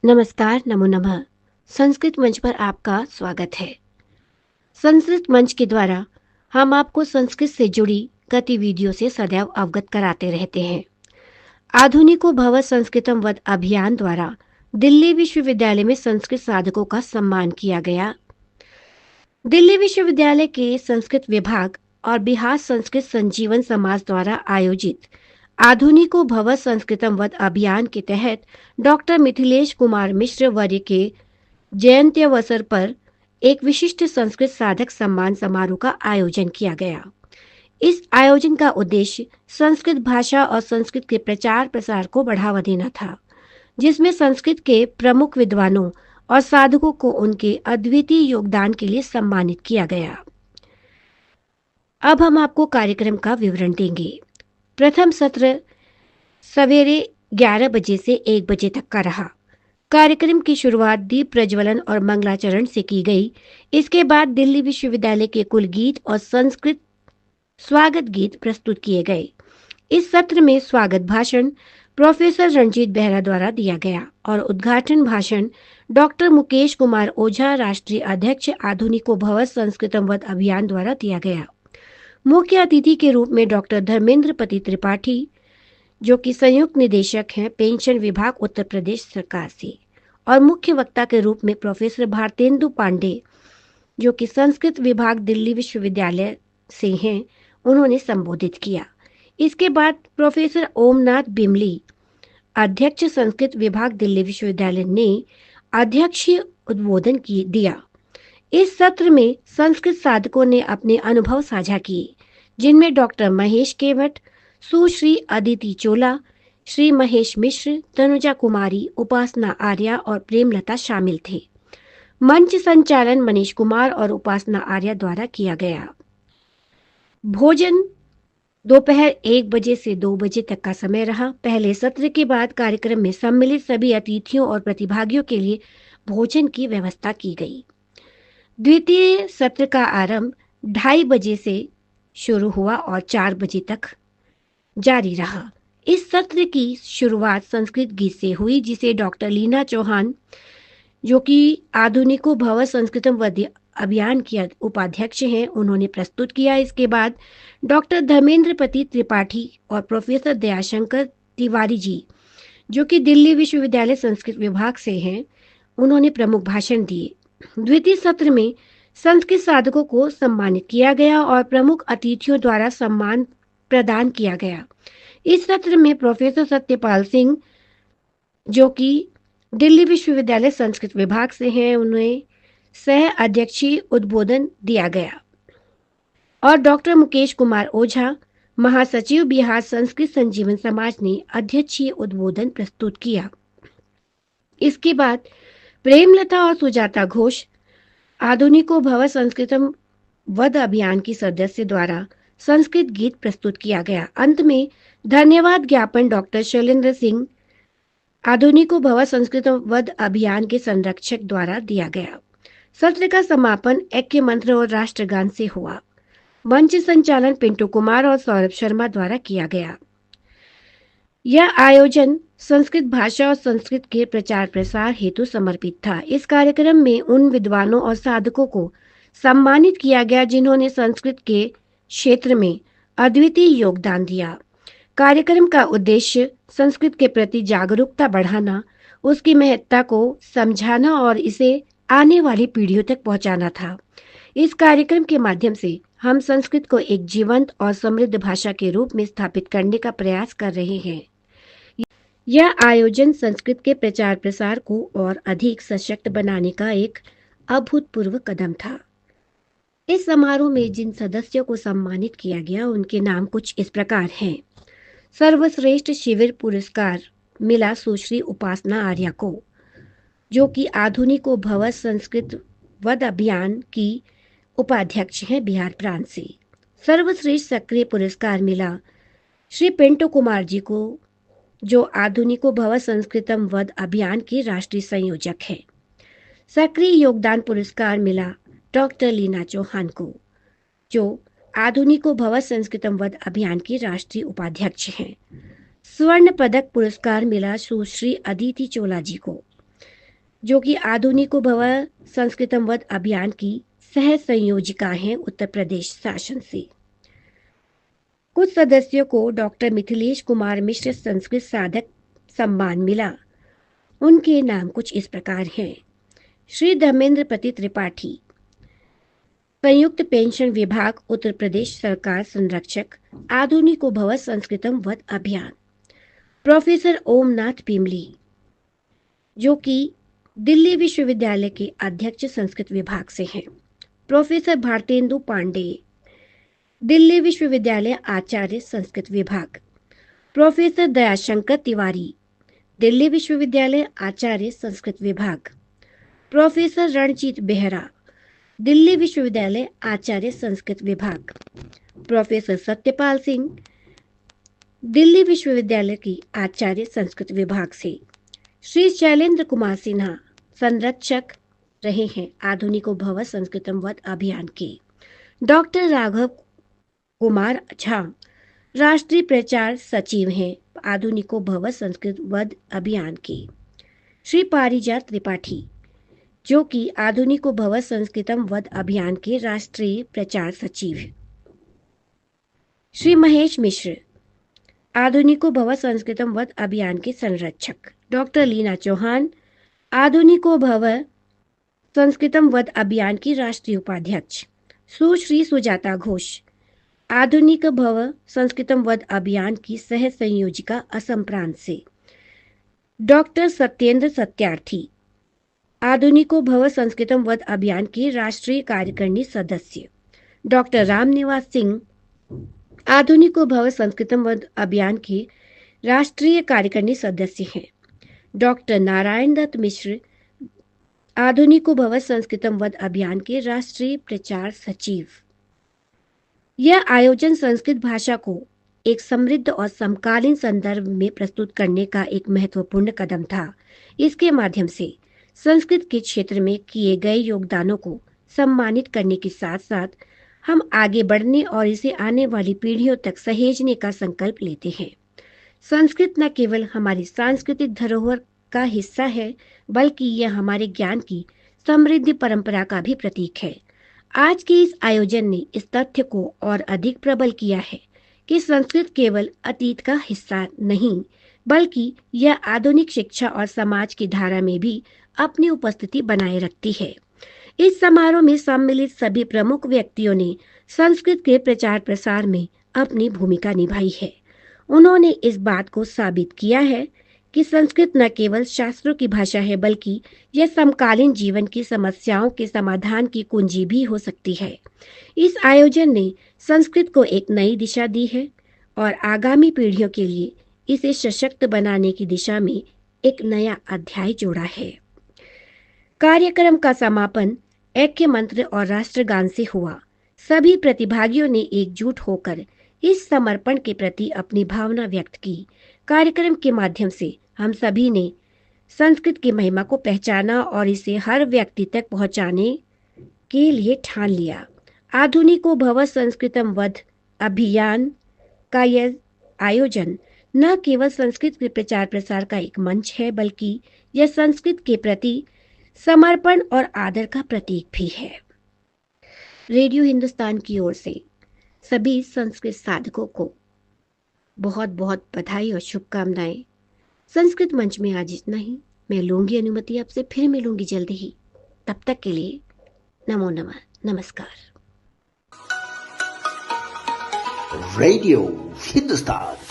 नमस्कार, नमो नमः। संस्कृत मंच पर आपका स्वागत है। संस्कृत मंच के द्वारा हम आपको संस्कृत से जुड़ी गतिविधियों से सदैव अवगत कराते रहते हैं। आधुनिको भव संस्कृतम वद अभियान द्वारा दिल्ली विश्वविद्यालय में संस्कृत साधकों का सम्मान किया गया। दिल्ली विश्वविद्यालय के संस्कृत विभाग और बिहार संस्कृत संजीवन समाज द्वारा आयोजित आधुनिको भव संस्कृतम वद अभियान के तहत डॉक्टर मिथिलेश कुमार मिश्र वर्य के जयंती अवसर पर एक विशिष्ट संस्कृत साधक सम्मान समारोह का आयोजन किया गया। इस आयोजन का उद्देश्य संस्कृत भाषा और संस्कृत के प्रचार प्रसार को बढ़ावा देना था, जिसमें संस्कृत के प्रमुख विद्वानों और साधकों को उनके अद्वितीय योगदान के लिए सम्मानित किया गया। अब हम आपको कार्यक्रम का विवरण देंगे। प्रथम सत्र सवेरे 11 बजे से 1 बजे तक का रहा। कार्यक्रम की शुरुआत दीप प्रज्वलन और मंगलाचरण से की गई। इसके बाद दिल्ली विश्वविद्यालय के कुल गीत और संस्कृत स्वागत गीत प्रस्तुत किए गए। इस सत्र में स्वागत भाषण प्रोफेसर रणजीत बेहरा द्वारा दिया गया और उद्घाटन भाषण डॉक्टर मुकेश कुमार ओझा, राष्ट्रीय अध्यक्ष आधुनिको भव संस्कृतम वद अभियान द्वारा दिया गया। मुख्य अतिथि के रूप में डॉक्टर धर्मेंद्र पति त्रिपाठी, जो कि संयुक्त निदेशक हैं पेंशन विभाग उत्तर प्रदेश सरकार से, और मुख्य वक्ता के रूप में प्रोफेसर भारतेंदु पांडे, जो कि संस्कृत विभाग दिल्ली विश्वविद्यालय से हैं, उन्होंने संबोधित किया। इसके बाद प्रोफेसर ओमनाथ बिमली, अध्यक्ष संस्कृत विभाग दिल्ली विश्वविद्यालय, ने अध्यक्षीय उद्बोधन दिया। इस सत्र में संस्कृत साधकों ने अपने अनुभव साझा किए, जिनमें डॉक्टर महेश केवट, सुश्री अदिति चोला, श्री महेश मिश्र, तनुजा कुमारी, उपासना आर्या और प्रेमलता शामिल थे। मंच संचालन मनीष कुमार और उपासना आर्या द्वारा किया गया। भोजन दोपहर 1 बजे से 2 बजे तक का समय रहा। पहले सत्र के बाद कार्यक्रम में सम्मिलित सभी अतिथियों और प्रतिभागियों के लिए भोजन की व्यवस्था की गई। द्वितीय सत्र का आरंभ 2:30 बजे से शुरू हुआ और 4 बजे तक जारी रहा। इस सत्र की शुरुआत संस्कृत गीत से हुई, जिसे डॉक्टर लीना चौहान, जो कि आधुनिको भव संस्कृतम वद अभियान की उपाध्यक्ष हैं, उन्होंने प्रस्तुत किया। इसके बाद डॉक्टर धर्मेंद्र पति त्रिपाठी और प्रोफेसर दयाशंकर तिवारी जी, जो कि दिल्ली विश्वविद्यालय संस्कृत विभाग से हैं, उन्होंने प्रमुख भाषण दिए। द्वितीय सत्र में संस्कृत साधकों को सम्मानित किया गया और प्रमुख अतिथियों द्वारा सम्मान प्रदान किया गया। इस सत्र में प्रोफेसर सत्यपाल सिंह, जो कि दिल्ली विश्वविद्यालय संस्कृत विभाग से हैं, उन्हें सह अध्यक्षीय उद्बोधन दिया गया और डॉक्टर मुकेश कुमार ओझा, महासचिव बिहार संस्कृत संजीवन समाज, ने अध्यक्षीय उद्बोधन प्रस्तुत किया। इसके बाद प्रेमलता और सुजाता घोष, आधुनिको भव संस्कृतम वद अभियान की सदस्य द्वारा संस्कृत गीत प्रस्तुत किया गया। अंत में धन्यवाद ज्ञापन डॉक्टर शैलेंद्र सिंह, आधुनिको भव संस्कृतम वद अभियान के संरक्षक, द्वारा दिया गया। सत्र का समापन ऐक्य मंत्र और राष्ट्रगान से हुआ। मंच संचालन पिंटू कुमार और सौरभ शर्मा द्वारा किया गया। यह आयोजन संस्कृत भाषा और संस्कृत के प्रचार प्रसार हेतु समर्पित था। इस कार्यक्रम में उन विद्वानों और साधकों को सम्मानित किया गया जिन्होंने संस्कृत के क्षेत्र में अद्वितीय योगदान दिया। कार्यक्रम का उद्देश्य संस्कृत के प्रति जागरूकता बढ़ाना, उसकी महत्ता को समझाना और इसे आने वाली पीढ़ियों तक पहुंचाना था। इस कार्यक्रम के माध्यम से हम संस्कृत को एक जीवंत और समृद्ध भाषा के रूप में स्थापित करने का प्रयास कर रहे हैं। यह आयोजन संस्कृत के प्रचार प्रसार को और अधिक सशक्त बनाने का एक अभूतपूर्व कदम था। इस समारोह में जिन सदस्यों को सम्मानित किया गया, उनके नाम कुछ इस प्रकार हैं। सर्वश्रेष्ठ शिविर पुरस्कार मिला सुश्री उपासना आर्या को, जो कि आधुनिको भव संस्कृत वद अभियान की उपाध्यक्ष हैं बिहार प्रांत से। सर्वश्रेष्ठ सक्रिय पुरस्कार मिला श्री पिंटू कुमार जी को, जो आधुनिको भव संस्कृतम वद अभियान के राष्ट्रीय संयोजक हैं। सक्रिय योगदान पुरस्कार मिला डॉक्टर लीना चौहान को, जो आधुनिको भव संस्कृतम वद अभियान की राष्ट्रीय उपाध्यक्ष हैं। स्वर्ण पदक पुरस्कार मिला सुश्री अदिति चोला जी को। जो कि आधुनिको भव संस्कृतम वद अभियान की सह संयोजिका हैं उत्तर प्रदेश शासन से। कुछ सदस्यों को डॉक्टर मिथिलेश कुमार मिश्र संस्कृत साधक सम्मान मिला। उनके नाम कुछ इस प्रकार हैं। श्री धर्मेंद्र पति त्रिपाठी, संयुक्त पेंशन विभाग उत्तर प्रदेश सरकार संरक्षक, आधुनिको भव संस्कृतम वद अभियान। प्रोफेसर ओमनाथ पिमली, जो कि दिल्ली विश्वविद्यालय के अध्यक्ष संस्कृत विभाग से हैं। प्रोफेसर भारतेंदु पांडे, दिल्ली विश्वविद्यालय आचार्य संस्कृत विभाग। प्रोफेसर दयाशंकर तिवारी, दिल्ली विश्वविद्यालय आचार्य संस्कृत विभाग। प्रोफेसर रणजीत बेहरा, दिल्ली विश्वविद्यालय आचार्य संस्कृत विभाग। प्रोफेसर सत्यपाल सिंह, दिल्ली विश्वविद्यालय की आचार्य संस्कृत विभाग से। श्री शैलेंद्र कुमार सिन्हा संरक्षक रहे हैं आधुनिको भव संस्कृतम वद अभियान के। डॉक्टर राघव कुमार झा राष्ट्रीय प्रचार सचिव हैं आधुनिको भव संस्कृत वद अभियान के। श्री पारिजात त्रिपाठी, जो कि आधुनिको भव संस्कृतम वद अभियान के राष्ट्रीय प्रचार सचिव। श्री महेश मिश्र, आधुनिको भव संस्कृतम वद अभियान के संरक्षक। डॉक्टर लीना चौहान, आधुनिको भव संस्कृतम वद अभियान की राष्ट्रीय उपाध्यक्ष। सुश्री सुजाता घोष, आधुनिक भव संस्कृतम वद अभियान की सह संयोजिका असम प्रांत से। डॉक्टर सत्येंद्र सत्यार्थी, आधुनिको भव संस्कृतम वद अभियान के राष्ट्रीय कार्यकारिणी सदस्य। डॉक्टर रामनिवास सिंह, आधुनिको भव संस्कृतम वद अभियान के राष्ट्रीय कार्यकारिणी सदस्य हैं। डॉक्टर नारायण दत्त मिश्र, आधुनिको भव संस्कृतम वद अभियान के राष्ट्रीय प्रचार सचिव। यह आयोजन संस्कृत भाषा को एक समृद्ध और समकालीन संदर्भ में प्रस्तुत करने का एक महत्वपूर्ण कदम था। इसके माध्यम से संस्कृत के क्षेत्र में किए गए योगदानों को सम्मानित करने के साथ साथ हम आगे बढ़ने और इसे आने वाली पीढ़ियों तक सहेजने का संकल्प लेते हैं। संस्कृत न केवल हमारी सांस्कृतिक धरोहर का हिस्सा है, बल्कि यह हमारे ज्ञान की समृद्ध परंपरा का भी प्रतीक है। आज के इस आयोजन ने इस तथ्य को और अधिक प्रबल किया है कि संस्कृत केवल अतीत का हिस्सा नहीं, बल्कि यह आधुनिक शिक्षा और समाज की धारा में भी अपनी उपस्थिति बनाए रखती है। इस समारोह में सम्मिलित सभी प्रमुख व्यक्तियों ने संस्कृत के प्रचार प्रसार में अपनी भूमिका निभाई है। उन्होंने इस बात को साबित किया है कि संस्कृत न केवल शास्त्रों की भाषा है, बल्कि यह समकालीन जीवन की समस्याओं के समाधान की कुंजी भी हो सकती है। इस आयोजन ने संस्कृत को एक नई दिशा दी है और आगामी पीढ़ियों के लिए इसे सशक्त बनाने की दिशा में एक नया अध्याय जोड़ा है। कार्यक्रम का समापन ऐक्य मंत्र और राष्ट्रगान से हुआ। सभी प्रतिभागियों ने एकजुट होकर इस समर्पण के प्रति अपनी भावना व्यक्त की। कार्यक्रम के माध्यम से हम सभी ने संस्कृत की महिमा को पहचाना और इसे हर व्यक्ति तक पहुंचाने के लिए ठान लिया। आधुनिको भव संस्कृतम वद अभियान का यह आयोजन न केवल संस्कृत के प्रचार प्रसार का एक मंच है, बल्कि यह संस्कृत के प्रति समर्पण और आदर का प्रतीक भी है। रेडियो हिंदुस्तान की ओर से सभी संस्कृत साधकों को बहुत बहुत बधाई और शुभकामनाएं। संस्कृत मंच में आज इतना ही। मैं लूंगी अनुमति, आपसे फिर मिलूंगी जल्दी ही। तब तक के लिए नमो नमः, नमस्कार। रेडियो हिंदुस्तान